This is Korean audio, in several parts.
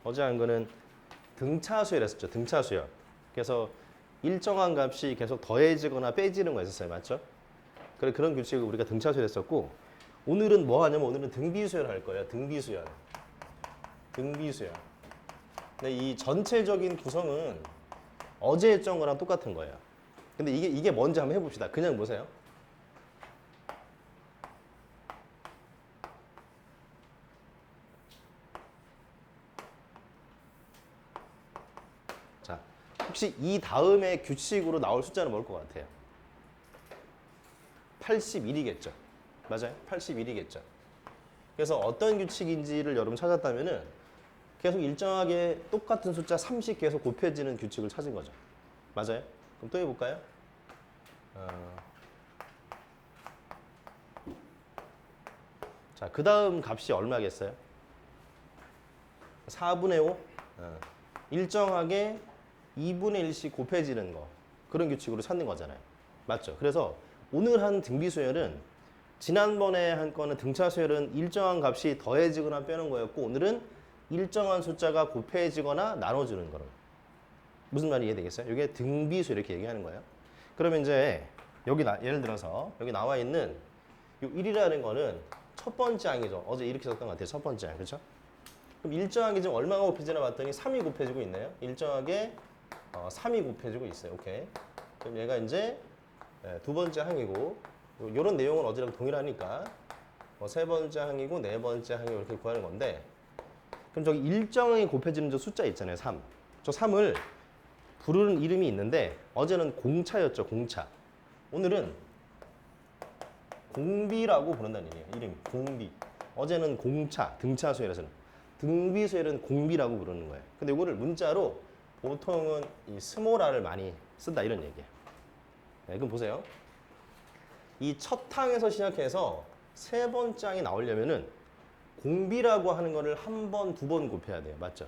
어제 한 거는 등차수열 했었죠. 등차수열. 그래서 일정한 값이 계속 더해지거나 빼지는 거 했었어요. 맞죠? 그래, 그런 규칙을 우리가 등차수열 했었고, 오늘은 뭐 하냐면 오늘은 등비수열 할 거예요. 등비수열. 등비수열. 근데 이 전체적인 구성은 어제 했던 거랑 똑같은 거예요. 근데 이게 뭔지 한번 해봅시다. 그냥 보세요. 자, 혹시 이 다음에 규칙으로 나올 숫자는 뭘 것 같아요? 81이겠죠. 맞아요? 81이겠죠. 그래서 어떤 규칙인지를 여러분 찾았다면은 계속 일정하게 똑같은 숫자 30 계속 곱해지는 규칙을 찾은 거죠. 맞아요? 그럼 또 해볼까요? 자, 그 다음 값이 얼마겠어요? 4분의 5? 일정하게 2분의 1씩 곱해지는 거. 그런 규칙으로 찾는 거잖아요. 맞죠? 그래서 오늘 한 등비수열은 지난번에 한 거는 등차수열은 일정한 값이 더해지거나 빼는 거였고, 오늘은 일정한 숫자가 곱해지거나 나눠주는 거로. 무슨 말이 이해되겠어요? 이게 등비수 이렇게 얘기하는 거예요. 그러면 이제 여기 예를 들어서 여기 나와 있는 이 1이라는 거는 첫 번째 항이죠. 어제 이렇게 썼던 것 같아요. 첫 번째 항. 그렇죠? 그럼 일정하게 지금 얼마가 곱해지나 봤더니 3이 곱해지고 있네요. 일정하게 3이 곱해지고 있어요. 오케이. 그럼 얘가 이제 두 번째 항이고, 이런 내용은 어제랑 동일하니까 세 번째 항이고 네 번째 항이고 이렇게 구하는 건데, 그럼 저기 일정하게 곱해지는 저 숫자 있잖아요. 3. 저 3을 부르는 이름이 있는데 어제는 공차였죠. 공차. 오늘은 공비라고 부른다는 얘기예요. 이름이 공비. 어제는 공차, 등차수열에서는. 등비수열은 공비라고 부르는 거예요. 근데 이거를 문자로 보통은 이 스몰r을 많이 쓴다 이런 얘기예요. 네, 그럼 보세요. 이 첫 항에서 시작해서 세 번째 항이 나오려면은 공비라고 하는 거를 한 번, 두 번 곱해야 돼요. 맞죠?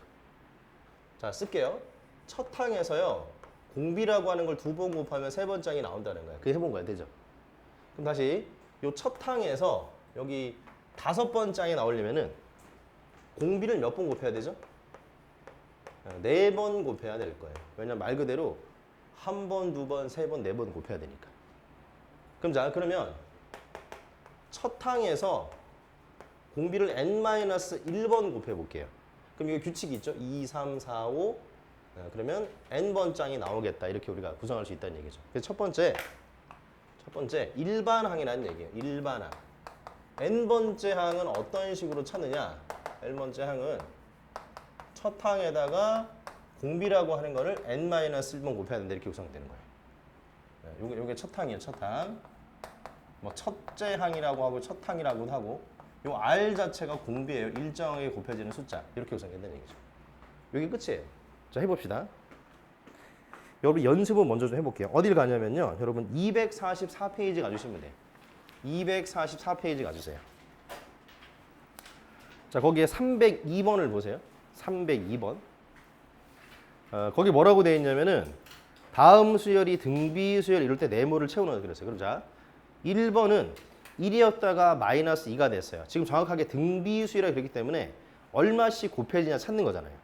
자, 쓸게요. 첫 항에서요. 공비라고 하는 걸 두 번 곱하면 세 번째 항이 나온다는 거예요. 그게 해본 거야. 되죠? 그럼 다시 요 첫 항에서 여기 다섯 번째 항이 나오려면은 공비를 몇 번 곱해야 되죠? 네 번 곱해야 될 거예요. 왜냐면 말 그대로 한 번, 두 번, 세 번, 네 번 곱해야 되니까. 그럼 자, 그러면 첫 항에서 공비를 n-1번 곱해 볼게요. 그럼 이거 규칙이 있죠? 2, 3, 4, 5. 그러면 n번 짱이 나오겠다. 이렇게 우리가 구성할 수 있다는 얘기죠. 그래서 첫 번째 일반항이라는 얘기예요. 일반항. n번째 항은 어떤 식으로 찾느냐? n번째 항은 첫 항에다가 공비라고 하는 거를 n-1번 곱해야 된다. 이렇게 구성되는 거예요. 요게 첫 항이에요. 첫 항. 뭐 첫째 항이라고 하고 첫 항이라고도 하고, 요 R 자체가 공비예요. 일정하게 곱해지는 숫자. 이렇게 구성된다는 얘기죠. 이게 끝이에요. 자, 해봅시다. 여러분 연습은 먼저 좀 해볼게요. 어딜 가냐면요. 여러분 244페이지 가주시면 돼요. 244페이지 가주세요. 자, 거기에 302번을 보세요. 302번. 거기 뭐라고 되어 있냐면은 다음 수열이 등비 수열 이럴 때 네모를 채우는 그랬어요. 그럼 자, 1번은 1이었다가 마이너스 2가 됐어요. 지금 정확하게 등비수열이 그렇기 때문에 얼마씩 곱해지냐 찾는 거잖아요.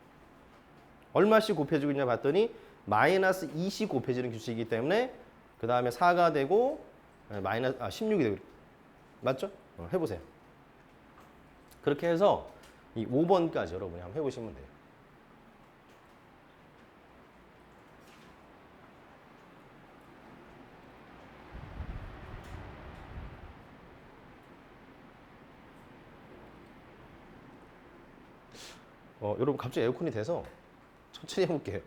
얼마씩 곱해지고 있냐 봤더니 마이너스 2씩 곱해지는 규칙이기 때문에 그 다음에 4가 되고 16이 되고. 맞죠? 해보세요. 그렇게 해서 이 5번까지 여러분이 한번 해보시면 돼요. 여러분 갑자기 에어컨이 돼서 천천히 해볼게요.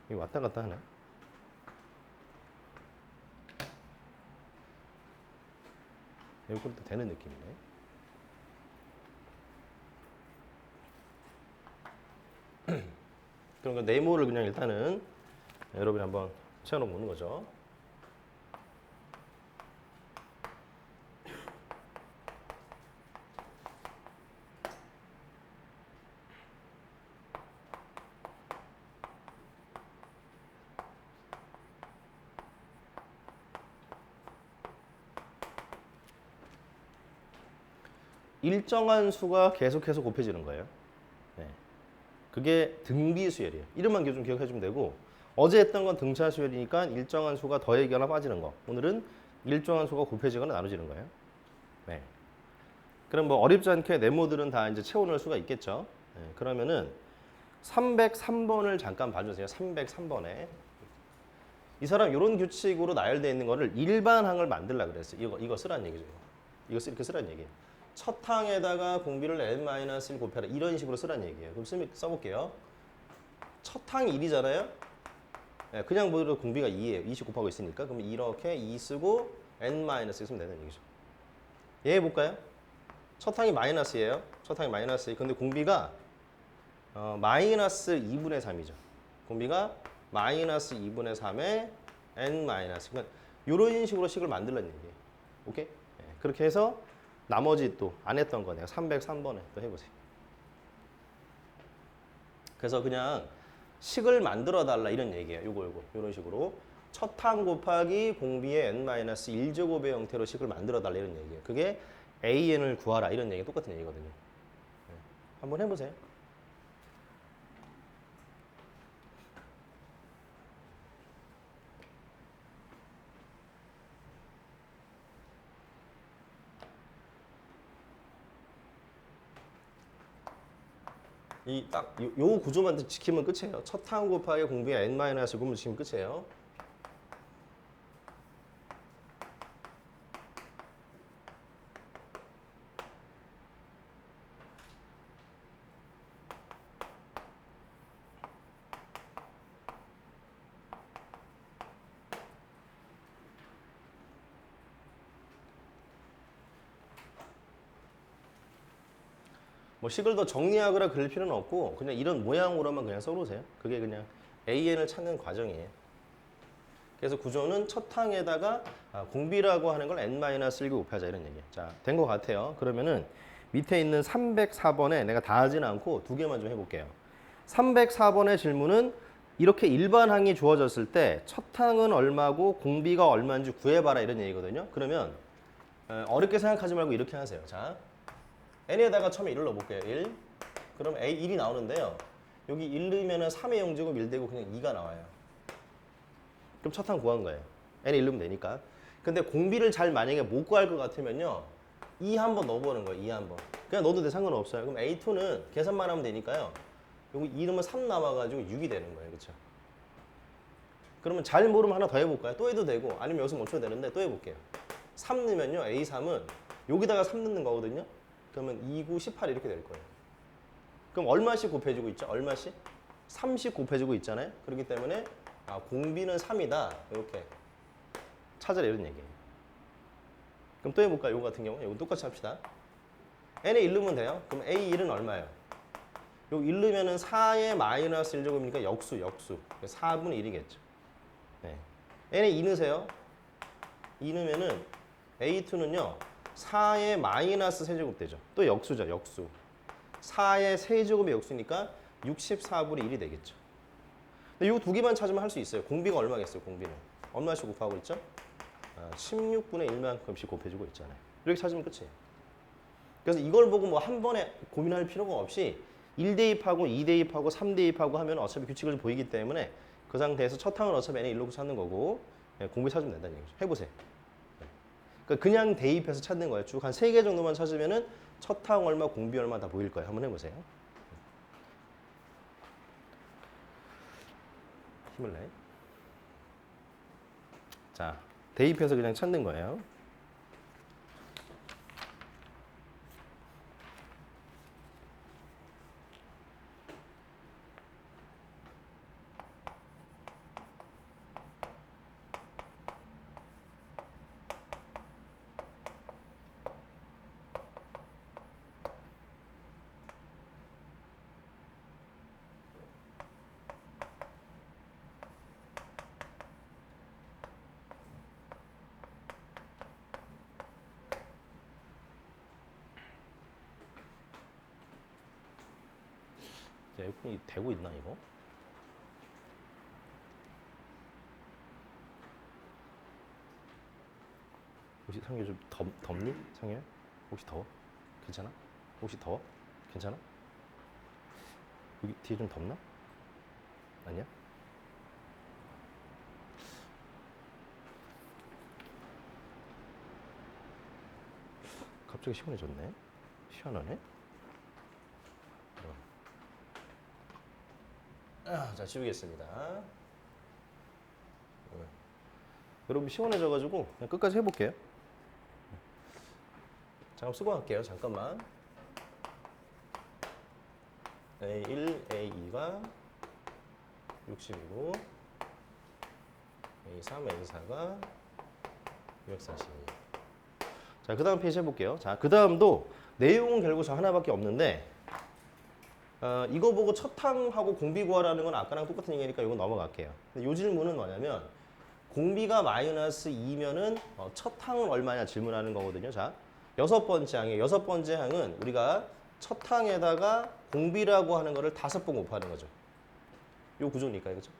이거 왔다 갔다 하네. 에어컨도 되는 느낌이네. 그럼 그 네모를 그냥 일단은 여러분이 한번 채워놓고 보는 거죠. 일정한 수가 계속해서 곱해지는 거예요. 네. 그게 등비수열이에요. 이름만 좀 기억해 주면 되고 어제 했던 건 등차수열이니까 일정한 수가 더해지거나 빠지는 거. 오늘은 일정한 수가 곱해지거나 나눠지는 거예요. 네. 그럼 뭐 어렵지 않게 네모들은 다 이제 채워넣을 수가 있겠죠. 네. 그러면은 303번을 잠깐 봐주세요. 303번에 이 사람 이런 규칙으로 나열되어 있는 거를 일반항을 만들려고 그랬어요. 이거 쓰라는 얘기죠. 이거 이렇게 쓰라는 얘기예요. 첫 항에다가 공비를 n-1 곱해라. 이런 식으로 쓰라는 얘기예요. 그럼 써볼게요. 첫 항이 1이잖아요. 네, 그냥 보여도 공비가 2예요. 20 곱하고 있으니까. 그럼 이렇게 2 쓰고 n-1 쓰면 되는 얘기죠. 얘 해볼까요? 첫 항이 마이너스예요. 첫 항이 마이너스. 근데 공비가 마이너스 2분의 3이죠. 공비가 마이너스 2분의 3에 n 마이너스. 그러니까 이런 식으로 식을 만들라는 얘기예요. 오케이? 네, 그렇게 해서 나머지 또 안 했던 거 내가 303번에 또 해보세요. 그래서 그냥 식을 만들어 달라 이런 얘기예요. 요거 이런 식으로 첫 항 곱하기 공비의 n-1제곱의 형태로 식을 만들어 달라 이런 얘기예요. 그게 an을 구하라 이런 얘기 똑같은 얘기거든요. 네. 한번 해보세요. 이 딱 요 구조만 지키면 끝이에요. 첫 항 곱하기 공비의 n-제곱을 지키면 끝이에요. 뭐 식을 더 정리하거나 그럴 필요는 없고 그냥 이런 모양으로만 그냥 써놓으세요. 그게 그냥 AN을 찾는 과정이에요. 그래서 구조는 첫 항에다가 공비라고 하는 걸 n-1 곱하자 이런 얘기예요. 자, 된 것 같아요. 그러면은 밑에 있는 304번에 내가 다 하진 않고 두 개만 좀 해볼게요. 304번의 질문은 이렇게 일반항이 주어졌을 때 첫 항은 얼마고 공비가 얼마인지 구해봐라 이런 얘기거든요. 그러면 어렵게 생각하지 말고 이렇게 하세요. 자, n에다가 처음에 1을 넣어볼게요. 1. 그럼 a 1이 나오는데요. 여기 1 넣으면 3의 영제곱 1 되고 그냥 2가 나와요. 그럼 첫 항 구한 거예요. n에 1 넣으면 되니까. 근데 공비를 잘 만약에 못 구할 것 같으면요. 2 한번 넣어보는 거예요. 2 한번. 그냥 넣어도 돼 상관없어요. 그럼 a2는 계산만 하면 되니까요. 여기 2 넣으면 3 남아가지고 6이 되는 거예요. 그렇죠? 그러면 잘 모르면 하나 더 해볼까요? 또 해도 되고 아니면 여기서 멈춰도 되는데 또 해볼게요. 3 넣으면요. a3은 여기다가 3 넣는 거거든요. 그러면 2, 9, 18 이렇게 될 거예요. 그럼 얼마씩 곱해지고 있죠? 얼마씩? 30 곱해지고 있잖아요. 그렇기 때문에 공비는 3이다. 이렇게 찾으라 이런 얘기예요. 그럼 또 해볼까요? 이거 같은 경우 이거 똑같이 합시다. n에 1 넣으면 돼요. 그럼 a1은 얼마예요? 요 1 넣으면 4의 마이너스 1제곱이니까 역수. 4분의 1이겠죠. 네. n에 2 넣으세요. 2 넣으면은 a2는요. 4의 마이너스 세제곱 되죠. 또 역수죠. 역수. 4의 세제곱의 역수니까 64분의 1이 되겠죠. 이 두 개만 찾으면 할 수 있어요. 공비가 얼마겠어요? 공비는. 얼마씩 곱하고 있죠? 16분의 1만큼씩 곱해주고 있잖아요. 이렇게 찾으면 끝이에요. 그래서 이걸 보고 뭐 한 번에 고민할 필요가 없이 1 대입하고 2 대입하고 3 대입하고 하면 어차피 규칙을 보이기 때문에 그 상태에서 첫 항은 어차피 n에 1로 찾는 거고 공비 찾으면 된다는 얘기죠. 해보세요. 그냥 대입해서 찾는 거예요. 쭉 한 3개 정도만 찾으면은 첫 항 얼마, 공비 얼마 다 보일 거예요. 한번 해보세요. 힘을 내. 자, 대입해서 그냥 찾는 거예요. 에어컨이 되고 있나 이거? 혹시 상규 좀 덥니? 상규야? 혹시 더워? 괜찮아? 혹시 더워? 괜찮아? 여기 뒤에 좀 덥나? 아니야? 갑자기 시원해졌네. 시원하네. 자, 지우겠습니다. 여러분 시원해져가지고 그냥 끝까지 해볼게요. 잠깐 쓰고 갈게요. 잠깐만. A1, A2가 60이고 A3, A4가 240. 자, 그 다음 페이지 해볼게요. 자, 그 다음도 내용은 결국 저 하나밖에 없는데 이거 보고 첫항하고 공비 구하라는 건 아까랑 똑같은 얘기니까 이거 넘어갈게요. 근데 이 질문은 뭐냐면 공비가 마이너스 2면은 첫항은 얼마냐 질문하는 거거든요. 자, 여섯 번째 항이에요. 여섯 번째 항은 우리가 첫항에다가 공비라고 하는 거를 5번 곱하는 거죠. 요 구조니까 그렇죠?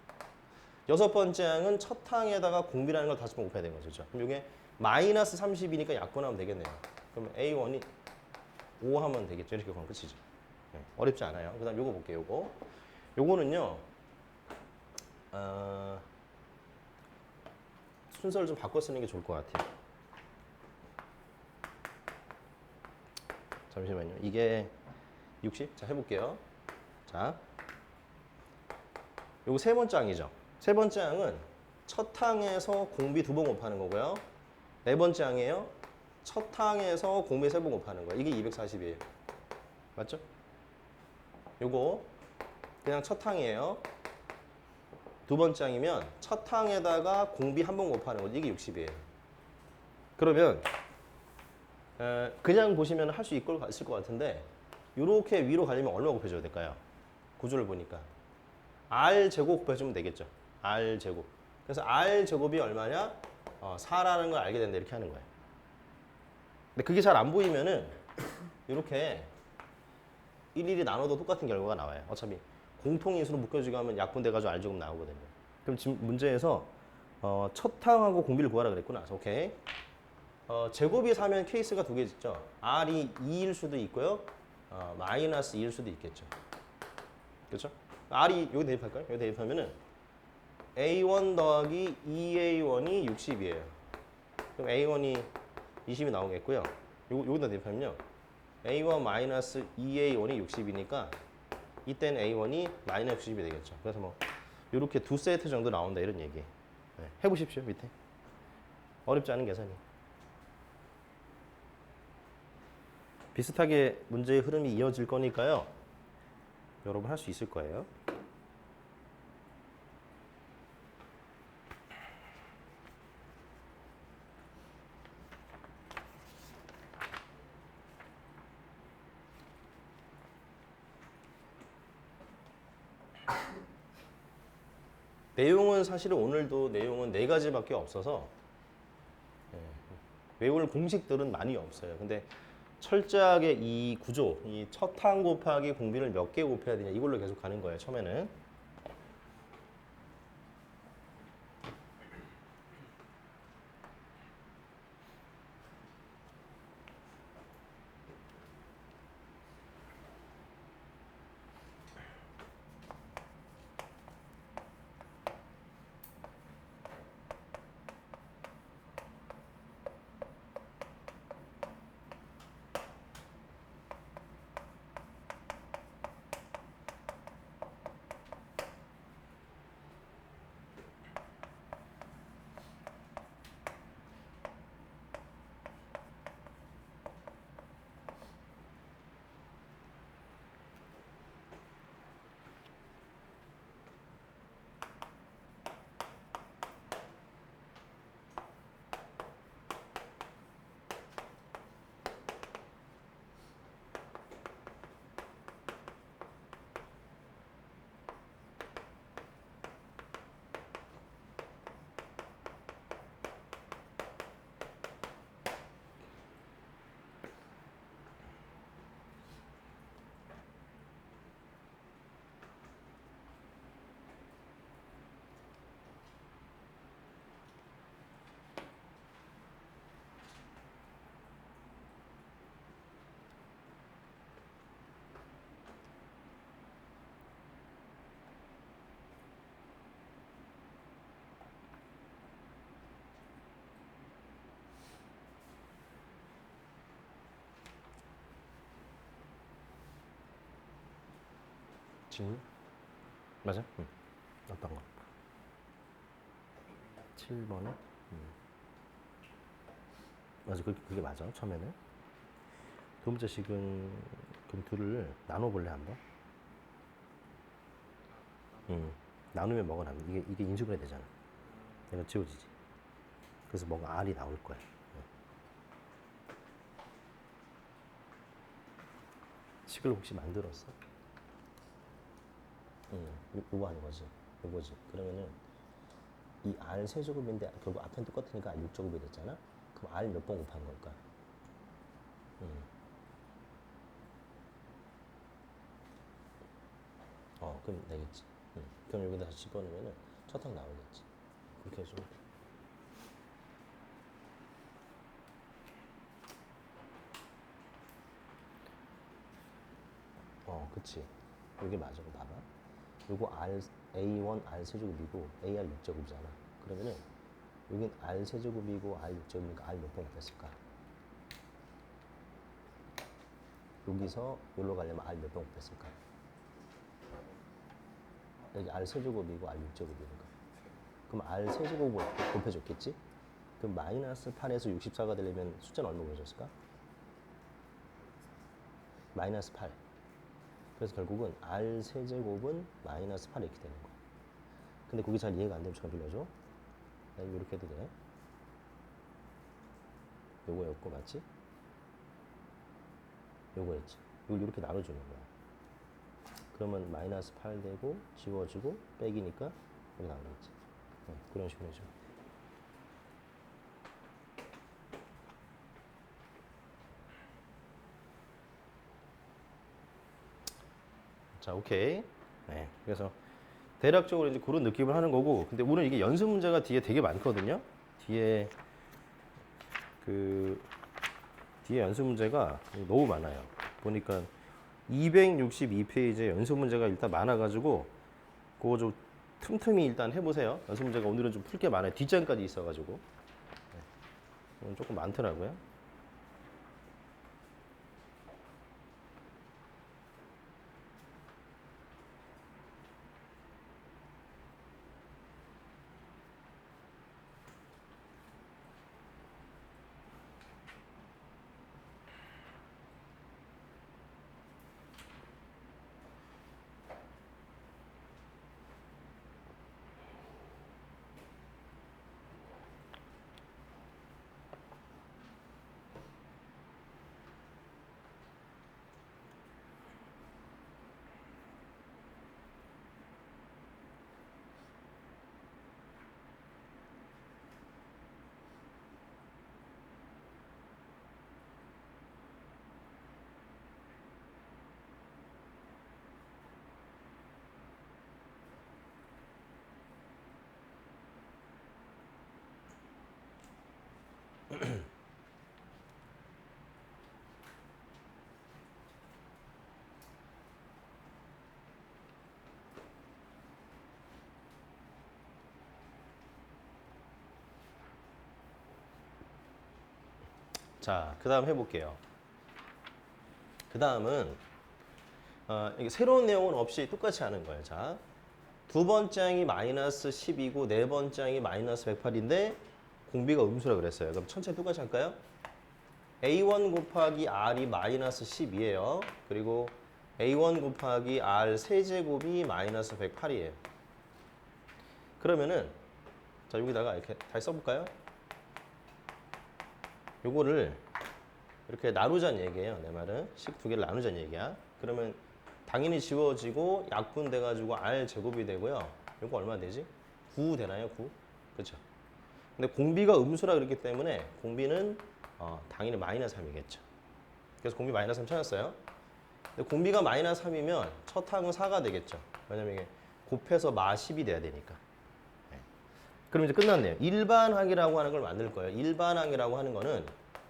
여섯 번째 항은 첫항에다가 공비라는 걸 5번 곱해야 되는 거죠. 그럼 이게 마이너스 30이니까 약분하면 되겠네요. 그럼 A1이 5 하면 되겠죠. 이렇게 그럼 끝이죠. 네, 어렵지 않아요. 그 다음 요거 볼게요. 요거는요. 순서를 좀 바꿔 쓰는 게 좋을 것 같아요. 잠시만요. 이게 60? 자, 해볼게요. 자, 요거 세 번째 항이죠. 세 번째 항은 첫 항에서 공비 2번 곱하는 거고요. 네 번째 항이에요. 첫 항에서 공비 3번 곱하는 거예요. 이게 240이에요. 맞죠? 요거 그냥 첫 항이에요. 두 번째 항이면 첫 항에다가 공비 1번 곱하는 거죠. 이게 60이에요. 그러면 그냥 보시면 할 수 있을 것 같은데 이렇게 위로 가려면 얼마 곱해줘야 될까요? 구조를 보니까 R제곱 곱해주면 되겠죠. R제곱. 그래서 R제곱이 얼마냐? 4라는 걸 알게 된다 이렇게 하는 거예요. 근데 그게 잘 안 보이면은 이렇게 일일이 나눠도 똑같은 결과가 나와요. 어차피 공통인수로 묶여지고 하면 약분돼가지고 R제곱 나오거든요. 그럼 지금 문제에서 첫 항하고 공비를 구하라 그랬구나. 오케이. 제곱이 4면 케이스가 두 개 있죠. R이 2일 수도 있고요. 마이너스 2일 수도 있겠죠. 그렇죠? R이 여기 대입할까요? 여기 대입하면은 A1 더하기 2A1이 60이에요. 그럼 A1이 20이 나오겠고요. 여기다 대입하면요. A1 마이너스 2A1이 60이니까 이때는 A1이 마이너스 60이 되겠죠. 그래서 뭐 이렇게 두 세트 정도 나온다 이런 얘기. 네, 해보십시오. 밑에. 어렵지 않은 계산이. 비슷하게 문제의 흐름이 이어질 거니까요. 여러분 할 수 있을 거예요. 내용은 사실은 오늘도 내용은 4가지밖에 없어서 외울 공식들은 많이 없어요. 근데 철저하게 이 구조, 이 첫 항 곱하기 공비를 몇 개 곱해야 되냐 이걸로 계속 가는 거예요. 처음에는. 진 맞아? 응. 어떤 거? 7번에? 맞아, 그게 맞아. 처음에는. 두 번째 식은 그럼 둘을 나눠볼래 한번? 나누면 뭐가 남니? 이게 인수분해 되잖아. 얘가 지워지지. 그래서 뭔가 R이 나올 거야. 식을 혹시 만들었어? 이거 하는 거지. 이거지. 그러면은 이 R 세제곱인데 결국 앞에는 똑같으니까 R 6제곱이 됐잖아? 그럼 R 몇 번 곱한 걸까? 그럼 되겠지. 그럼 여기다 다시 집어넣으면은 첫 항 나오겠지. 그렇게 해주면 돼. 그치. 이게 맞아. 봐봐. 요거 A1 R 세제곱이고 AR 6제곱이잖아. 그러면은 여긴 R 세제곱이고 R 6제곱이니까 R 몇 번 곱했을까? 여기서 여기로 가려면 R 몇 번 곱했을까? 여기 R 세제곱이고 R 6제곱이니까. 그럼 R 세제곱을 곱해줬겠지? 그럼 마이너스 8에서 64가 되려면 숫자는 얼마 보여줬을까? 마이너스 8. 그래서 결국은 R 세제곱은 마이너스 8 이렇게 되는 거야. 근데 그게 잘 이해가 안 되면 잠깐 빌려줘. 이렇게 해도 돼. 요거였고, 맞지? 요거였지. 이걸 이렇게 나눠주는 거야. 그러면 마이너스 8 되고, 지워지고, 빼기니까 여기 나오겠지. 그런 식으로 해줘. 자, 오케이. 네. 그래서 대략적으로 이제 그런 느낌을 하는 거고, 근데 오늘 이게 연습 문제가 뒤에 되게 많거든요. 뒤에 뒤에 연습 문제가 너무 많아요. 보니까 262페이지에 연습 문제가 일단 많아가지고 그거 좀 틈틈이 일단 해보세요. 연습 문제가 오늘은 좀 풀 게 많아요. 뒷장까지 있어가지고 오늘 조금 많더라고요. 자, 그 다음 해볼게요. 그 다음은 이게 새로운 내용은 없이 똑같이 하는 거예요. 자, 두 번째 항이 마이너스 10이고 네 번째 항이 마이너스 108인데 공비가 음수라 그랬어요. 그럼 천천히 똑같이 할까요? A1 곱하기 R이 마이너스 10이에요. 그리고 A1 곱하기 R 세제곱이 마이너스 108이에요. 그러면은 자, 여기다가 이렇게 다시 써볼까요? 요거를 이렇게 나누자는 얘기예요. 내 말은 식 두 개를 나누자는 얘기야. 그러면 당연히 지워지고 약분돼가지고 R 제곱이 되고요. 요거 얼마 되지? 9 되나요? 9? 그렇죠. 근데 공비가 음수라 그랬기 때문에 공비는 당연히 마이너스 3이겠죠. 그래서 공비 마이너스 3 찾았어요. 근데 공비가 마이너스 3이면 첫 항은 4가 되겠죠. 왜냐면 이게 곱해서 마 10이 돼야 되니까. 네. 그럼 이제 끝났네요. 일반항이라고 하는 걸 만들 거예요. 일반항이라고 하는 거는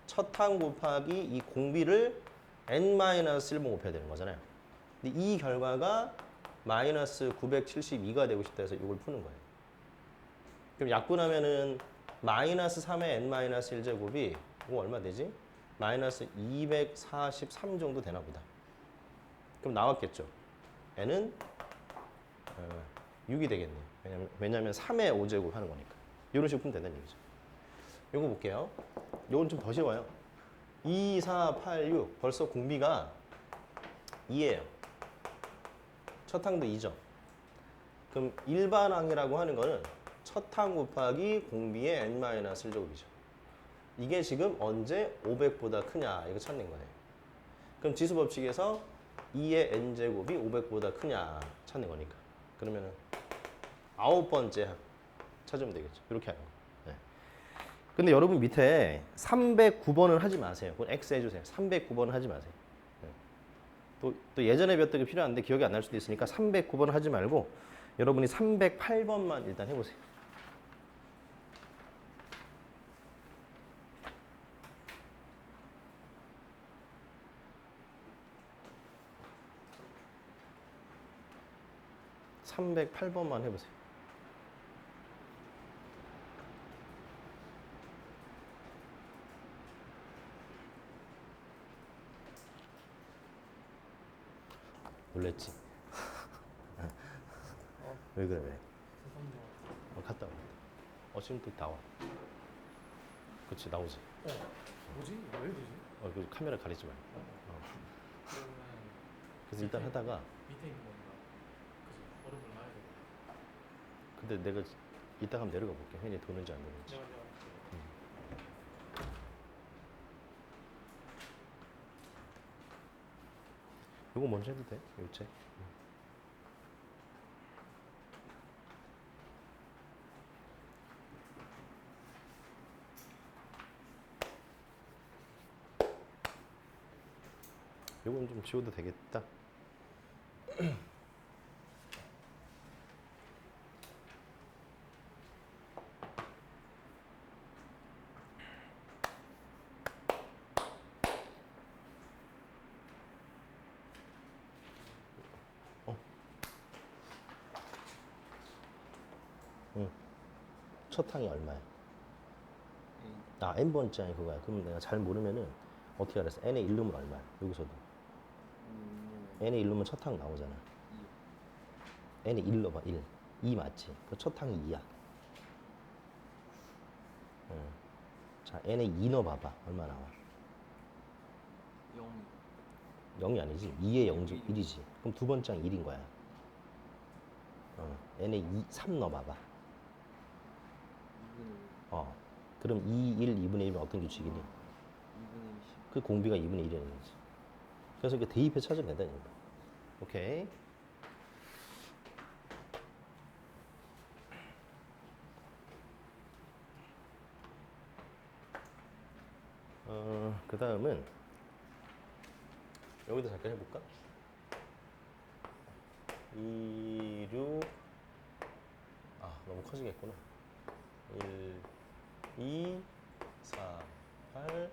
첫 항 곱하기 이 공비를 n-1번 곱해야 되는 거잖아요. 근데 이 결과가 마이너스 972가 되고 싶다 해서 이걸 푸는 거예요. 그럼 약분하면은 마이너스 3의 n-1제곱이 이거 얼마 되지? 마이너스 243 정도 되나 보다. 그럼 나왔겠죠. n은 6이 되겠네요. 왜냐면 3의 5제곱 하는 거니까. 이런 식으로 풀면 된다는 얘기죠. 요거 볼게요. 요건 좀 더 쉬워요. 2, 4, 8, 6. 벌써 공비가 2예요. 첫 항도 2죠. 그럼 일반항이라고 하는 거는 첫 항 곱하기 공비의 n-1제곱이죠. 이게 지금 언제 500보다 크냐 이거 찾는 거예요. 그럼 지수 법칙에서 2의 n제곱이 500보다 크냐 찾는 거니까. 그러면은 9번째 항 찾으면 되겠죠. 이렇게 하는 거. 네. 근데 여러분 밑에 309번을 하지 마세요. 그건 X 해주세요. 309번을 하지 마세요. 네. 또 예전에 배웠던 게 필요한데 기억이 안 날 수도 있으니까 309번을 하지 말고 여러분이 308번만 일단 해보세요. (308번만) 해보세요. 놀랬지? 왜 그래 왜? 갔다 와. 지금 또 나와. 그렇지 나오지. 뭐지? 왜 되지? 그 카메라 가리지 말고. 그러면 그래서 일단 하다가 밑에 있는 건가? 그죠? 얼음을 놔야 돼. 근데 내가 이따 한번 내려가 볼게. 혜인이 도는지 안 도는지. 내가 요거 먼저 해도 돼? 요책. 요건 좀 지워도 되겠다. 첫 항이 얼마야? n번째 항이 그거야. 그럼 내가 잘 모르면은 어떻게 알았어? n의 1놈은 얼마야? 여기서도 n의 1놈은 첫 항 나오잖아. n의 1 넣어봐. 1. 2 맞지? 그 첫 항이 2야. 자, n의 2 넣어봐봐. 얼마 나와? 0이 아니지. 2의 0지 1이지. 그럼 두 번째 항 1인 거야. n의 2, 3 넣어봐봐. 그럼 2, 1, 2분의 1이면 어떤 규칙이니? 2분의 20. 그 공비가 2분의 1이라는 거지. 그래서 이렇게 대입해 찾으면 된다는 거야. 오케이. 그 다음은 여기도 잠깐 해볼까? 2, 6 너무 커지겠구나. 1, 2, 4, 8,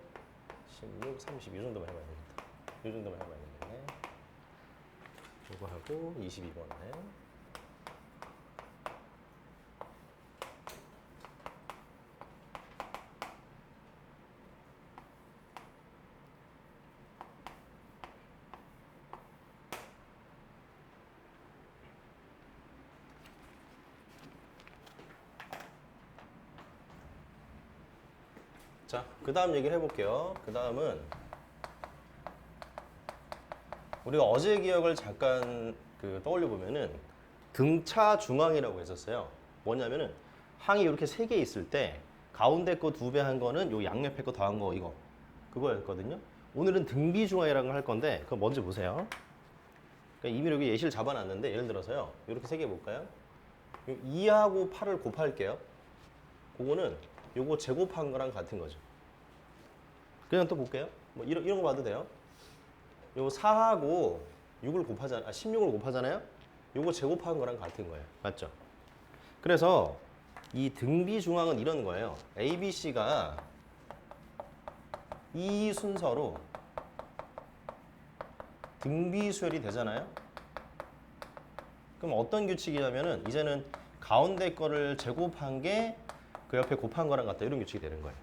16, 30 이 정도만 해봐야 되겠다. 이 정도만 해봐야 되겠네. 이거 하고 22번에 자, 그 다음 얘기를 해볼게요. 그 다음은 우리가 어제 기억을 잠깐 떠올려 보면은 등차 중항이라고 했었어요. 뭐냐면은 항이 이렇게 3개 있을 때 가운데 거 2배 한 거는 요 양옆에 거 더한 거 이거 그거였거든요. 오늘은 등비 중항이라는 걸 할 건데 그거 먼저 보세요. 그러니까 이미 여기 예시를 잡아놨는데 예를 들어서요. 이렇게 3개 볼까요? 2하고 8을 곱할게요. 그거는 요거 제곱한 거랑 같은 거죠. 그냥 또 볼게요. 뭐 이런 거 봐도 돼요. 요 4하고 6을 곱하잖아. 16을 곱하잖아요. 요거 제곱한 거랑 같은 거예요. 맞죠? 그래서 이 등비 중항은 이런 거예요. A, B, C가 이 순서로 등비 수열이 되잖아요. 그럼 어떤 규칙이냐면은 이제는 가운데 거를 제곱한 게 그 옆에 곱한 거랑 같다. 이런 규칙이 되는 거예요.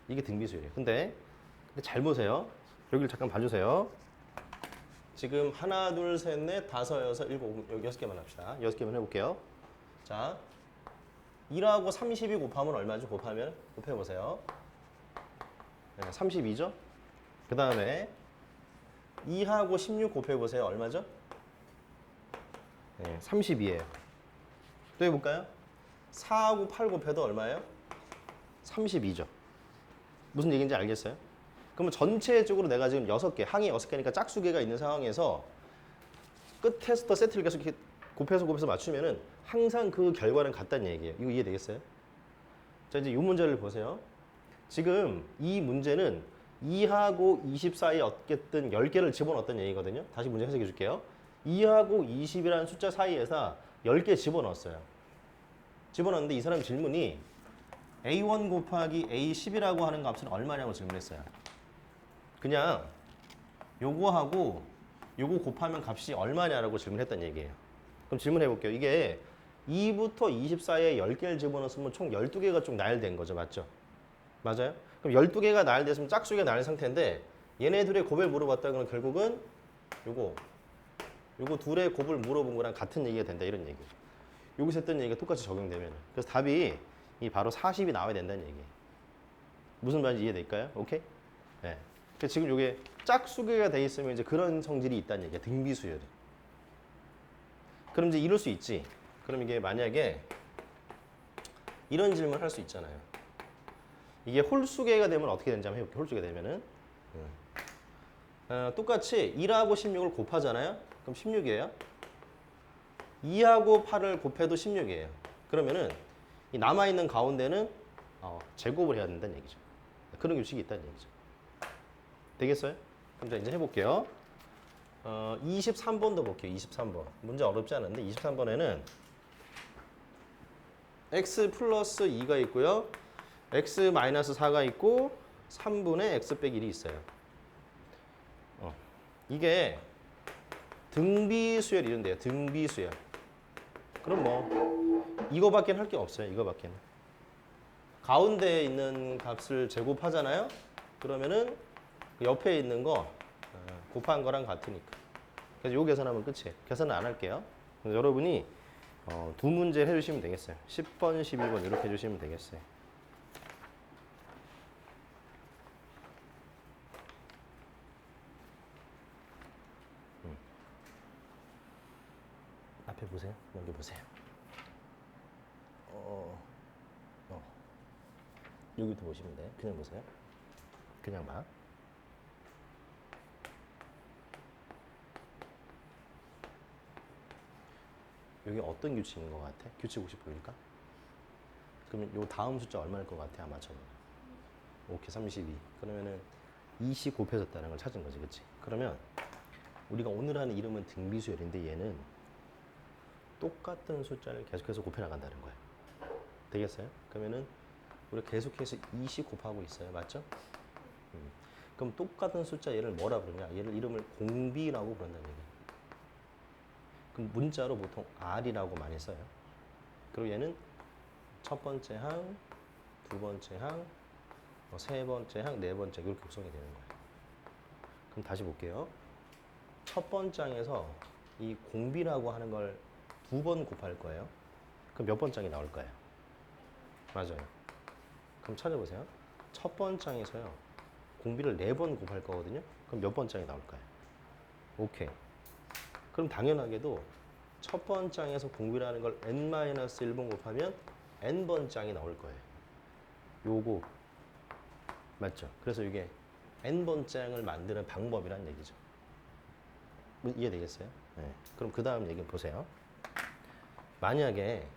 이게 등비 수열이에요. 근데 잘 보세요. 여기를 잠깐 봐주세요. 지금 하나, 둘, 셋, 넷, 다섯, 여섯, 일곱, 여기 6개만 합시다. 6개만 해볼게요. 자, 1하고 32 곱하면 얼마죠? 곱해보세요. 네, 32죠? 그 다음에 2하고 16 곱해보세요. 얼마죠? 네, 32예요. 또 해볼까요? 4하고 8 곱해도 얼마예요? 32죠. 무슨 얘기인지 알겠어요? 그러면 전체적으로 내가 지금 6개, 항이 6개니까 짝수개가 있는 상황에서 끝에서부터 세트를 계속 이렇게 곱해서 맞추면은 항상 그 결과는 같다는 얘기예요. 이거 이해되겠어요? 자, 이제 이 문제를 보세요. 지금 이 문제는 2하고 20 사이에 어쨌든 10개를 집어넣었다는 얘기거든요. 다시 문제 해석해 줄게요. 2하고 20이라는 숫자 사이에서 10개 집어넣었어요. 집어넣었는데 이 사람 질문이 A1 곱하기 A10이라고 하는 값은 얼마냐고 질문했어요. 그냥 요거하고 요거 곱하면 값이 얼마냐라고 질문했던 얘기예요. 그럼 질문해 볼게요. 이게 2부터 20 사이에 10개를 집어넣었으면 총 12개가 좀 나열된 거죠. 맞죠? 맞아요? 그럼 12개가 나열됐으면 짝수가 나열 상태인데 얘네 둘의 곱을 물어봤다 그러면 결국은 요거 둘의 곱을 물어본 거랑 같은 얘기가 된다 이런 얘기예요. 여기서 했던 얘기가 똑같이 적용되면 그래서 답이 이 바로 40이 나와야 된다는 얘기예요. 무슨 말인지 이해될까요? 오케이? 네. 그래서 지금 이게 짝수개가 돼 있으면 이제 그런 성질이 있다는 얘기야. 등비수열이. 그럼 이제 이럴 수 있지. 그럼 이게 만약에 이런 질문을 할 수 있잖아요. 이게 홀수개가 되면 어떻게 되는지 한번 해볼게요. 홀수개가 되면은 똑같이 1하고 16을 곱하잖아요. 그럼 16이에요. 2하고 8을 곱해도 16이에요. 그러면은 이 남아있는 가운데는 제곱을 해야 된다는 얘기죠. 그런 규칙이 있다는 얘기죠. 되겠어요? 그럼 이제 해볼게요. 23번도 볼게요. 23번. 문제 어렵지 않은데 23번에는 x 플러스 2가 있고요. x 마이너스 4가 있고 3분의 x 빼기 1이 있어요. 이게 등비수열 이런데요. 등비수열. 그럼 뭐 이거밖에 할 게 없어요. 이거밖에는. 가운데에 있는 값을 제곱하잖아요. 그러면은 그 옆에 있는 거 곱한 거랑 같으니까. 그래서 요 계산하면 끝이에요. 계산은 안 할게요. 그래서 여러분이 두 문제 해주시면 되겠어요. 10번, 11번 이렇게 해주시면 되겠어요. 앞에 보세요. 여기 보세요. 여기도 보시면 돼. 그냥 보세요. 그냥 봐. 여기 어떤 규칙인 것 같아? 규칙 혹시 보일까? 그러면 요 다음 숫자 얼마일 것 같아? 아마 저는. 오케이, 32. 그러면은 20 곱해졌다는 걸 찾은 거지, 그치? 그러면 우리가 오늘 하는 이름은 등비수열인데 얘는 똑같은 숫자를 계속해서 곱해 나간다는 거야. 되겠어요? 그러면은 우리가 계속해서 20 곱하고 있어요. 맞죠? 그럼 똑같은 숫자 얘를 뭐라 그러냐? 얘를 이름을 공비라고 부른다는 얘기예요. 그럼 문자로 보통 R이라고 많이 써요. 그리고 얘는 첫 번째 항, 두 번째 항, 세 번째 항, 네 번째 이렇게 구성이 되는 거예요. 그럼 다시 볼게요. 첫 번째 항에서 이 공비라고 하는 걸 두 번 곱할 거예요. 그럼 몇 번째 항이 나올 거예요? 맞아요. 그럼 찾아보세요. 첫 번째 항에서요. 공비를 4번 곱할 거거든요. 그럼 몇 번째 항이 나올까요? 오케이. 그럼 당연하게도 첫 번째 항에서 공비라는 걸 n-1번 곱하면 n번째 항이 나올 거예요. 요거 맞죠? 그래서 이게 n번째 항을 만드는 방법이란 얘기죠. 이해되겠어요? 네. 그럼 그 다음 얘기 보세요. 만약에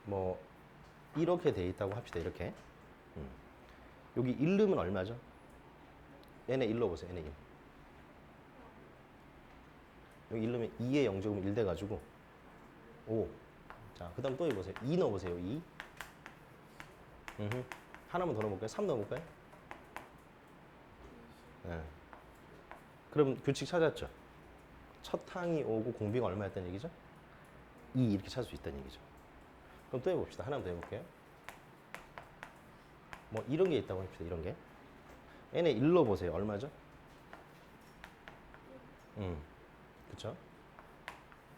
뭐 이렇게 돼 있다고 합시다. 이렇게 여기 1 넣으면 얼마죠? n에 1 넣어보세요. n에 1. 여기 1 넣으면 2에 0제곱은 1 돼가지고 5. 자, 그 다음 또 해보세요. 2 넣어보세요. 2. 하나만 더 넣어볼까요? 3 넣어볼까요? 네. 그럼 규칙 찾았죠? 첫 항이 오고 공비가 얼마였다는 얘기죠? 2 이렇게 찾을 수 있다는 얘기죠. 그럼 또 해봅시다. 하나만 더 해볼게요. 뭐 이런 게 있다고 합시다. 이런 게. n의 1로 보세요. 얼마죠? 그쵸?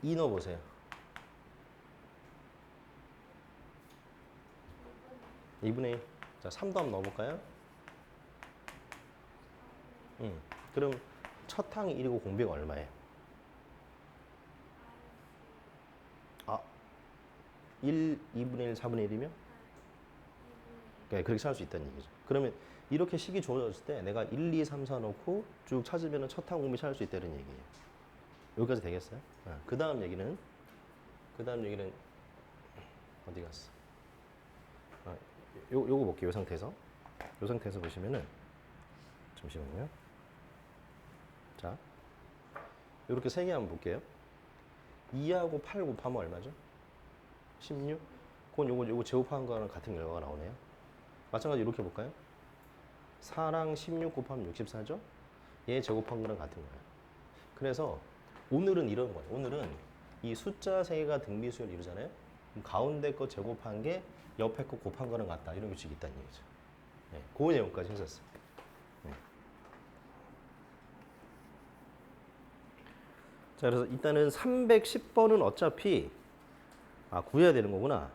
2 넣어보세요. 2분의 1. 자, 3도 한번 넣어볼까요? 그럼 첫 항이 1이고 공비가 얼마예요? 아, 1, 2분의 1, 4분의 1이면? 네, 그렇게 찾을 수 있다는 얘기죠. 그러면 이렇게 식이 주어졌을 때 내가 1, 2, 3, 4 넣고 쭉 찾으면 첫 항 공비 찾을 수 있다는 얘기예요. 여기까지 되겠어요? 그 다음 얘기는 어디 갔어? 요거 볼게요. 요 상태에서 보시면은 잠시만요. 자, 이렇게 세 개 한번 볼게요. 2하고 8 곱하면 얼마죠? 16? 그건 요거 제곱한 거랑 같은 결과가 나오네요. 마찬가지로 이렇게 볼까요? 4랑 16 곱하면 64죠? 얘 제곱한 거랑 같은 거예요. 그래서 오늘은 이런 거예요. 오늘은 이 숫자 세 개가 등비수열 이루잖아요. 그럼 가운데 거 제곱한 게 옆에 거 곱한 거랑 같다. 이런 규칙이 있다는 얘기죠. 네, 그 내용까지 했었어요. 네. 자, 그래서 일단은 310번은 어차피 구해야 되는 거구나.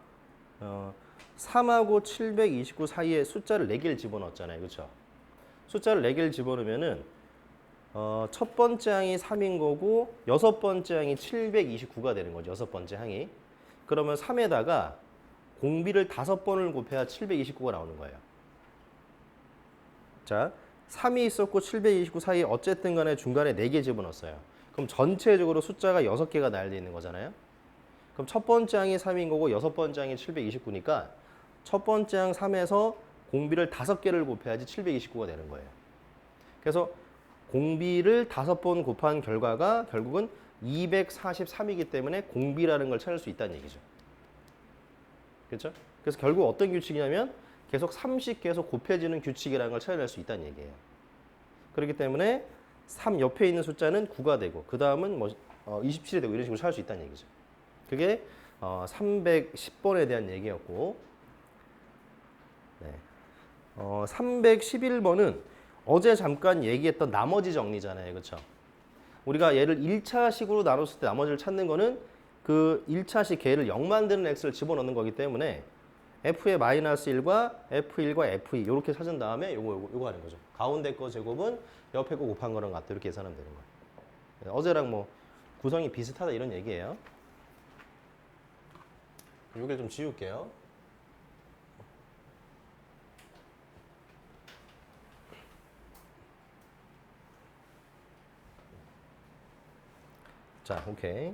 3하고 729 사이에 숫자를 4개를 집어넣었잖아요. 그렇죠? 숫자를 4개를 집어넣으면은 첫 번째 항이 3인 거고 여섯 번째 항이 729가 되는 거죠. 여섯 번째 항이. 그러면 3에다가 공비를 5번을 곱해야 729가 나오는 거예요. 자, 3이 있었고 729 사이에 어쨌든 간에 중간에 4개 집어넣었어요. 그럼 전체적으로 숫자가 6개가 나열되어 있는 거잖아요. 그럼 첫 번째 항이 3인 거고 여섯 번째 항이 729니까 첫 번째 항 3에서 공비를 5개를 곱해야지 729가 되는 거예요. 그래서 공비를 5번 곱한 결과가 결국은 243이기 때문에 공비라는 걸 찾을 수 있다는 얘기죠. 그렇죠? 그래서 결국 어떤 규칙이냐면 계속 30 계속 곱해지는 규칙이라는 걸 찾아낼 수 있다는 얘기예요. 그렇기 때문에 3 옆에 있는 숫자는 9가 되고 그 다음은 27이 되고 이런 식으로 찾을 수 있다는 얘기죠. 그게 310번에 대한 얘기였고, 네. 311번은 어제 잠깐 얘기했던 나머지 정리잖아요. 그렇죠? 우리가 얘를 1차식으로 나눴을 때 나머지를 찾는 거는 그 1차식 걔를 0 만드는 x를 집어넣는 거기 때문에 f의 마이너스 1과 f1과 f2 이렇게 찾은 다음에 요거 하는 거죠. 가운데 거 제곱은 옆에 거 곱한 거랑 같다 이렇게 계산하면 되는 거예요. 어제랑 뭐 구성이 비슷하다 이런 얘기예요. 여기를 좀 지울게요. 자, 오케이.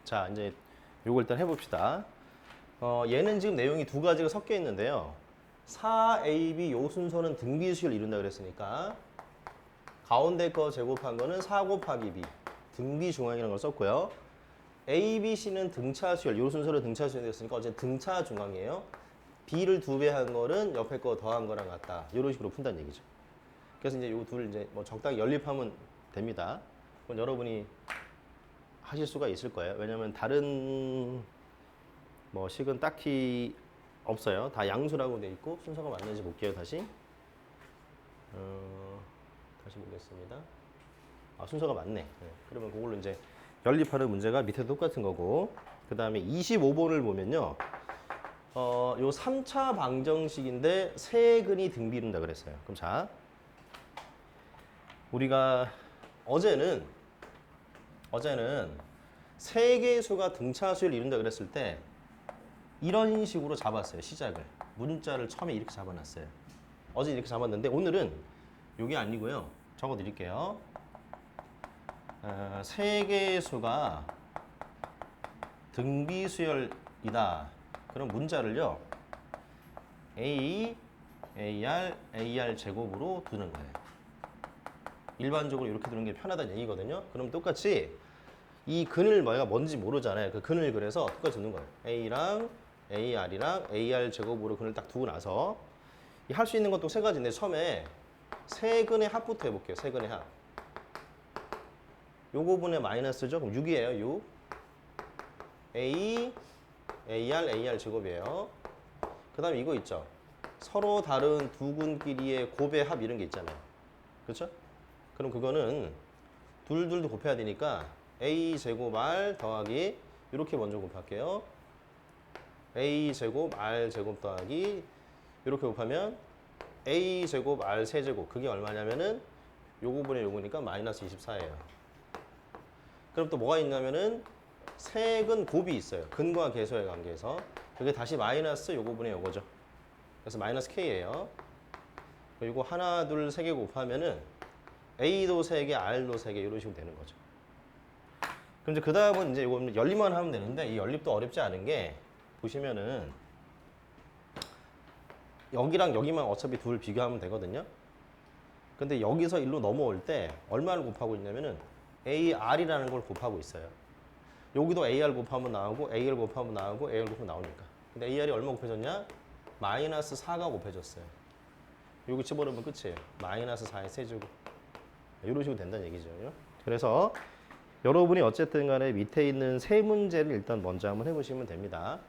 자, 이제 요걸 일단 해봅시다. 얘는 지금 내용이 두 가지가 섞여 있는데요. 4AB 요 순서는 등비수열을 이룬다 그랬으니까 가운데 거 제곱한 거는 4 곱하기 B 등비중앙이라는 걸 썼고요. A, B, C는 등차수열 요 순서로 등차수열이 됐으니까 어제 등차중앙이에요. B를 2배 한 거는 옆에 거 더한 거랑 같다. 이런 식으로 푼다는 얘기죠. 그래서 이제 요 둘 이제 뭐 적당히 연립하면 됩니다. 그건 여러분이 하실 수가 있을 거예요. 왜냐면 다른 뭐 식은 딱히 없어요. 다 양수라고 돼 있고 순서가 맞는지 볼게요. 다시 다시 보겠습니다. 순서가 맞네. 네. 그러면 그걸로 이제 연립하는 문제가 밑에 똑같은 거고 그 다음에 25번을 보면요. 요 3차 방정식인데 세 근이 등비이룬다 그랬어요. 그럼 자, 우리가 어제는 세 개의 수가 등차수를 이룬다 그랬을 때 이런 식으로 잡았어요. 시작을. 문자를 처음에 이렇게 잡아놨어요. 어제 이렇게 잡았는데 오늘은 이게 아니고요. 적어드릴게요. 세 개의 수가 등비수열이다. 그럼 문자를요. A, AR 제곱으로 두는 거예요. 일반적으로 이렇게 두는 게 편하다는 얘기거든요. 그럼 똑같이 이 근을 뭔지 모르잖아요. 그 근을 그래서 똑같이 두는 거예요. A랑 AR이랑 AR 제곱으로 근을 딱 두고 나서 할 수 있는 것도 세 가지인데 처음에 세근의 합부터 해볼게요. 세근의 합. 요거 분의 마이너스죠. 그럼 6이에요. 6. A, AR 제곱이에요. 그 다음에 이거 있죠. 서로 다른 두 근끼리의 곱의 합 이런 게 있잖아요. 그렇죠? 그럼 그거는 둘도 곱해야 되니까 A 제곱 R 더하기 이렇게 먼저 곱할게요. A 제곱 R 제곱 더하기 이렇게 곱하면 A 제곱 R 세제곱 그게 얼마냐면은 요거분의 요거니까 마이너스 24예요. 그럼 또 뭐가 있냐면은 세근 곱이 있어요. 근과 계수의 관계에서 그게 다시 마이너스 요거분의 요거죠. 그래서 마이너스 K예요. 그리고 하나, 둘, 세 개 곱하면은 A도 3개, R도 3개 이런 식으로 되는 거죠. 그럼 이제 그 다음은 이제 이거 연립만 하면 되는데 이 연립도 어렵지 않은 게 보시면은 여기랑 여기만 어차피 둘 비교하면 되거든요. 근데 여기서 일로 넘어올 때 얼마를 곱하고 있냐면은 AR이라는 걸 곱하고 있어요. 여기도 AR 곱하면 나오고 AR 곱하면 나오고 AR 곱하면 나오니까. 근데 AR이 얼마 곱해졌냐? 마이너스 4가 곱해졌어요. 여기 집어넣으면 끝이에요. 마이너스 4의 세제곱. 이런 식으로 된다는 얘기죠. 그래서 여러분이 어쨌든 간에 밑에 있는 세 문제를 일단 먼저 한번 해보시면 됩니다.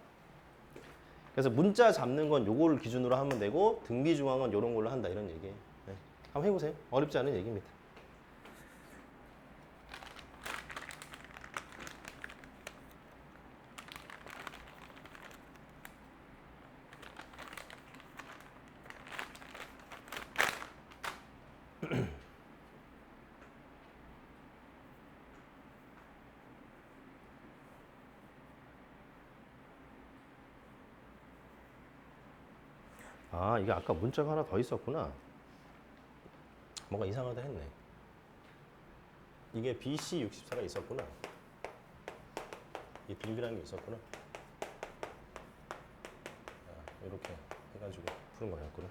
그래서 문자 잡는 건 요거를 기준으로 하면 되고 등비 중앙은 요런 걸로 한다 이런 얘기예요. 네. 한번 해보세요. 어렵지 않은 얘기입니다. 아, 이게 아까 문자가 하나 더 있었구나. 뭔가 이상하다 했네. 이게 BC64가 있었구나. 이 빈비라는 게 있었구나. 이렇게 해가지고 푸는 거였구나.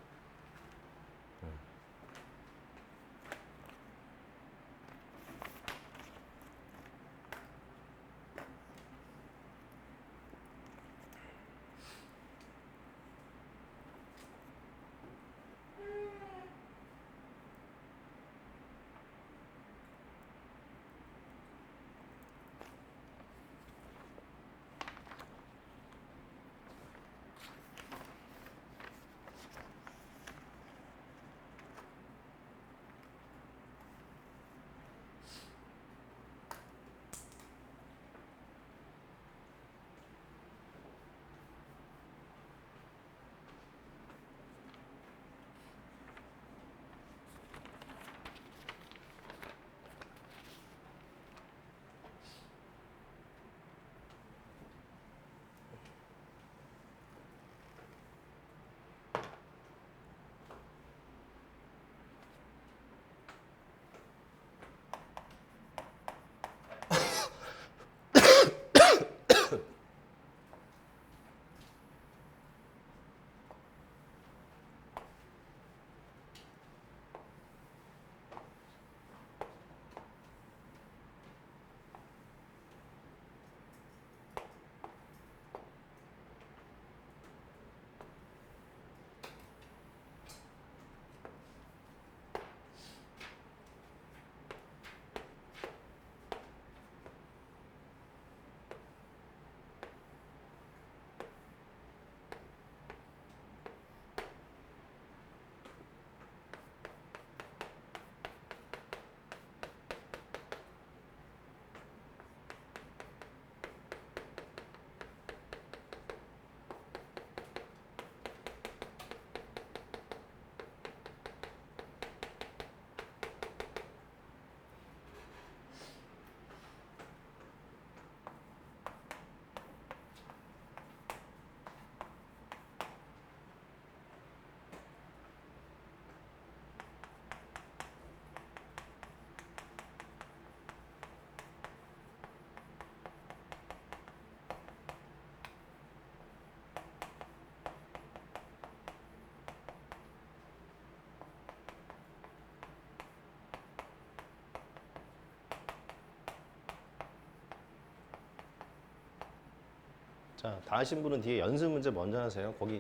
자, 다 하신 분은 뒤에 연습 문제 먼저 하세요. 거기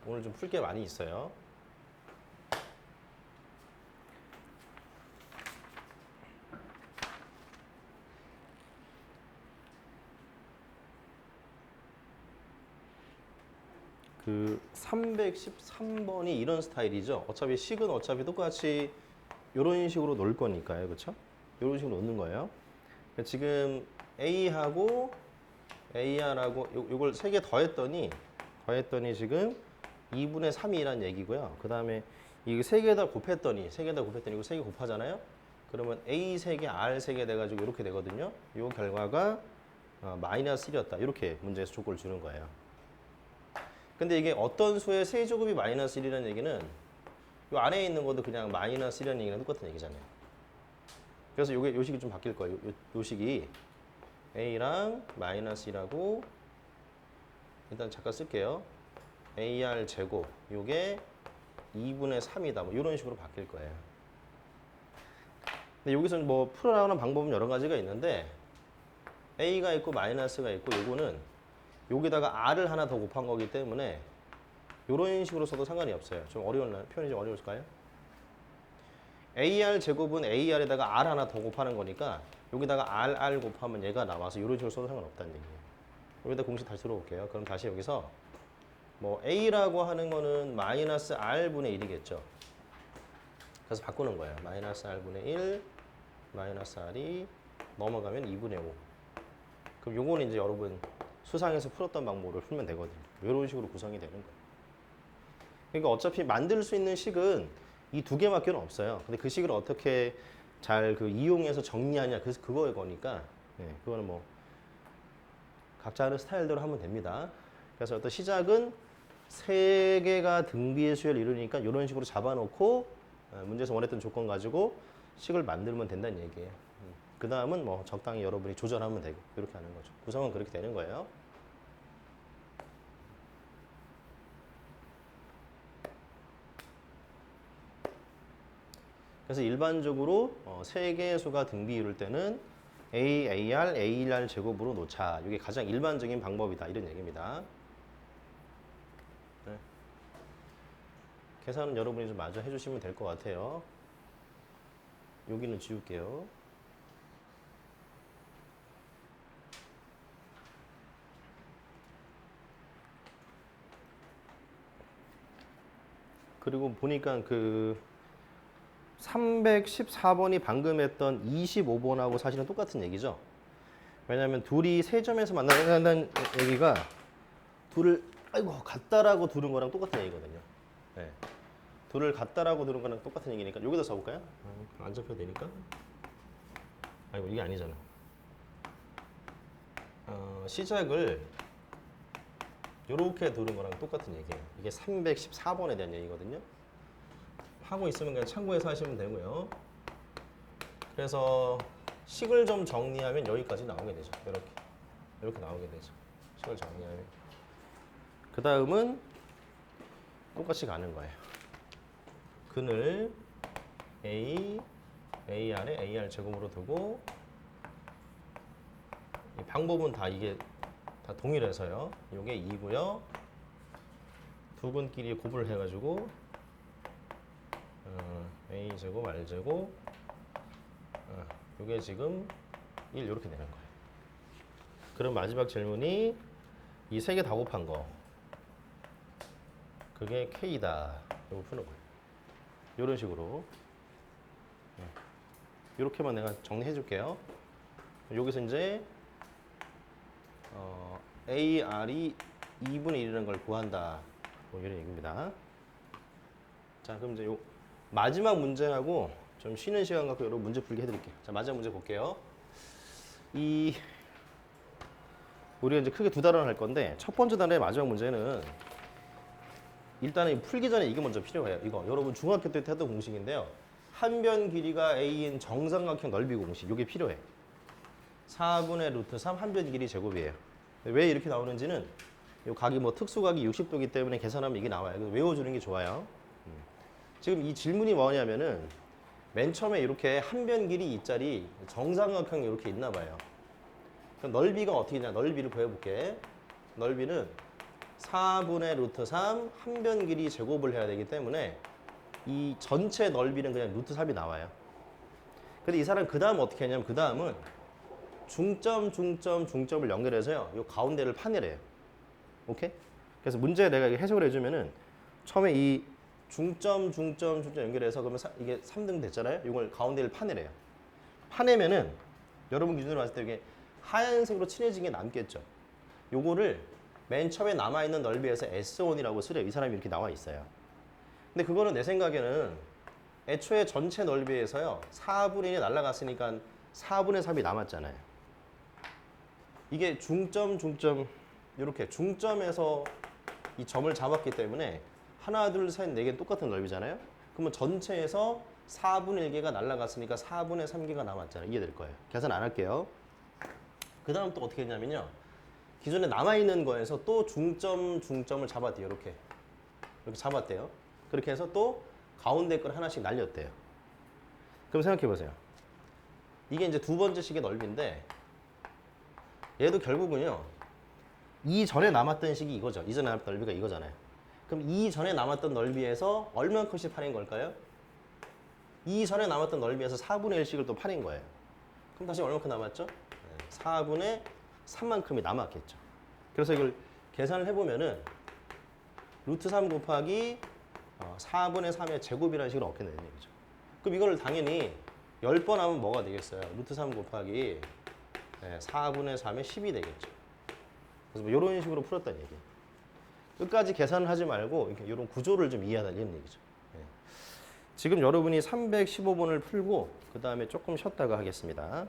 오늘 좀 풀 게 많이 있어요. 그 313번이 이런 스타일이죠. 어차피 식은 어차피 똑같이 이런 식으로 놓을 거니까요. 그렇죠? 이런 식으로 놓는 거예요. 그러니까 지금 A하고 AR하고 요걸 세 개 더했더니 지금 2분의 3이라는 얘기고요. 그 다음에 이거 세 개 다 곱했더니 이거 세 개 곱하잖아요. 그러면 A 3개, R 3개 돼가지고 이렇게 되거든요. 요 결과가 마이너스 1이었다. 이렇게 문제에서 조건을 주는 거예요. 근데 이게 어떤 수의 세제곱이 마이너스 1이라는 얘기는 요 안에 있는 것도 그냥 마이너스 1이라는 얘기랑 똑같은 얘기잖아요. 그래서 요게 요 식이 좀 바뀔 거예요. 요 식이 A랑 마이너스 1하고 일단 잠깐 쓸게요. AR 제곱 요게 2분의 3이다. 뭐 이런 식으로 바뀔 거예요. 근데 여기서 뭐 풀어나가는 방법은 여러 가지가 있는데 A가 있고 마이너스가 있고 요거는 여기다가 R을 하나 더 곱한 거기 때문에 이런 식으로 써도 상관이 없어요. 좀 어려운 표현이 좀 어려울까요? AR 제곱은 AR에다가 R 하나 더 곱하는 거니까 여기다가 RR 곱하면 얘가 나와서 이런 식으로 써도 상관없다는 얘기예요. 여기다 공식 다시 들어볼게요. 그럼 다시 여기서 뭐 A라고 하는 거는 마이너스 R분의 1이겠죠. 그래서 바꾸는 거예요. 마이너스 R분의 1, 마이너스 R이 넘어가면 2분의 5. 그럼 요거는 이제 여러분 수상에서 풀었던 방법으로 풀면 되거든요. 이런 식으로 구성이 되는 거예요. 그러니까 어차피 만들 수 있는 식은 이 두 개밖에 없어요. 근데 그 식을 어떻게 잘 그 이용해서 정리하냐, 그래서 그거의 거니까, 그거는 뭐 각자 하는 스타일대로 하면 됩니다. 그래서 어떤 시작은 세 개가 등비의 수열을 이루니까 이런 식으로 잡아놓고 문제에서 원했던 조건 가지고 식을 만들면 된다는 얘기예요. 그 다음은 뭐 적당히 여러분이 조절하면 되고 이렇게 하는 거죠. 구성은 그렇게 되는 거예요. 그래서 일반적으로 세 개의 수가 등비 이룰 때는 A, AR, AR 제곱으로 놓자. 이게 가장 일반적인 방법이다. 이런 얘기입니다. 네. 계산은 여러분이 좀 마저 해주시면 될 것 같아요. 여기는 지울게요. 그리고 보니까 그 314번이 방금 했던 25번하고 사실은 똑같은 얘기죠. 왜냐하면 둘이 세 점에서 만난다는 얘기가 둘을 같다라고 두는 거랑 똑같은 얘기거든요. 네. 둘을 같다라고 두는 거랑 똑같은 얘기니까 여기다 써볼까요? 안 잡혀도 되니까. 아이고 이게 아니잖아. 시작을 이렇게 두는 거랑 똑같은 얘기예요. 이게 314번에 대한 얘기거든요. 하고 있으면 그냥 참고해서 하시면 되고요. 그래서 식을 좀 정리하면 여기까지 나오게 되죠. 이렇게 나오게 되죠. 식을 정리하면. 그 다음은 똑같이 가는 거예요. 근을 A, AR에 AR 제곱으로 두고 이 방법은 다 이게 다 동일해서요. 이게 2고요. 두 근끼리 곱을 해가지고 A 제곱, R 제곱, 이게 지금 1 이렇게 되는 거예요. 그럼 마지막 질문이 이 세 개 다 곱한 거, 그게 K다. 이거 푸는 거예요. 이런 식으로. 이렇게만 내가 정리해 줄게요. 여기서 이제 AR이 2분의 1이라는 걸 구한다. 뭐 이런 얘기입니다. 자, 그럼 이제 요 마지막 문제하고 좀 쉬는 시간 갖고 여러분 문제 풀기 해드릴게요. 자, 마지막 문제 볼게요. 우리가 이제 크게 두 단원 할 건데 첫 번째 단원의 마지막 문제는 일단은 풀기 전에 이게 먼저 필요해요. 이거 여러분 중학교 때 했던 공식인데요. 한 변 길이가 A인 정삼각형 넓이 공식, 이게 필요해. 4분의 루트 3 한 변 길이 제곱이에요. 왜 이렇게 나오는지는 이 각이 뭐 특수각이 60도이기 때문에 계산하면 이게 나와요. 그래서 외워주는 게 좋아요. 지금 이 질문이 뭐냐면은 맨 처음에 이렇게 한 변 길이 이 짤이 정삼각형이 이렇게 있나 봐요. 그럼 넓이가 어떻게 되냐? 넓이를 구해볼게. 넓이는 4분의 루트 3 한 변 길이 제곱을 해야 되기 때문에 이 전체 넓이는 그냥 루트 3이 나와요. 근데 이 사람 그 다음 어떻게 했냐면 그 다음은 중점을 연결해서요. 이 가운데를 파내래요. 오케이? 그래서 문제 내가 해석을 해주면은 처음에 이 중점 연결해서 그러면 이게 3등 됐잖아요. 이걸 가운데를 파내래요. 파내면은 여러분 기준으로 봤을 때 이게 하얀색으로 칠해진 게 남겠죠. 요거를 맨 처음에 남아있는 넓이에서 S1이라고 쓰래요. 이 사람이 이렇게 나와 있어요. 근데 그거는 내 생각에는 애초에 전체 넓이에서요. 4분의 1이 날아갔으니까 4분의 3이 남았잖아요. 이게 중점 이렇게 중점에서 이 점을 잡았기 때문에 하나, 둘, 셋, 네 개 똑같은 넓이잖아요. 그러면 전체에서 4분의 1개가 날아갔으니까 4분의 3개가 남았잖아요. 이해될 거예요. 계산 안 할게요. 그 다음 또 어떻게 했냐면요. 기존에 남아있는 거에서 또 중점을 잡았대요. 이렇게 잡았대요. 그렇게 해서 또 가운데 걸 하나씩 날렸대요. 그럼 생각해 보세요. 이게 이제 두 번째 식의 넓이인데 얘도 결국은요. 이 전에 남았던 식이 이거죠. 이전에 남았던 넓이가 이거잖아요. 그럼 이 전에 남았던 넓이에서 얼마큼씩 파낸 걸까요? 이 전에 남았던 넓이에서 4분의 1씩을 또 파낸 거예요. 그럼 다시 얼마큼 남았죠? 4분의 3만큼이 남았겠죠. 그래서 이걸 계산을 해보면은 루트 3 곱하기 4분의 3의 제곱이라는 식으로 얻게 되는 얘기죠. 그럼 이거를 당연히 10번 하면 뭐가 되겠어요? 루트 3 곱하기 4분의 3의 10이 되겠죠. 그래서 뭐 이런 식으로 풀었다는 얘기예요. 끝까지 계산을 하지 말고 이런 구조를 좀 이해하다는 얘기죠. 지금 여러분이 315번을 풀고 그 다음에 조금 쉬었다가 하겠습니다.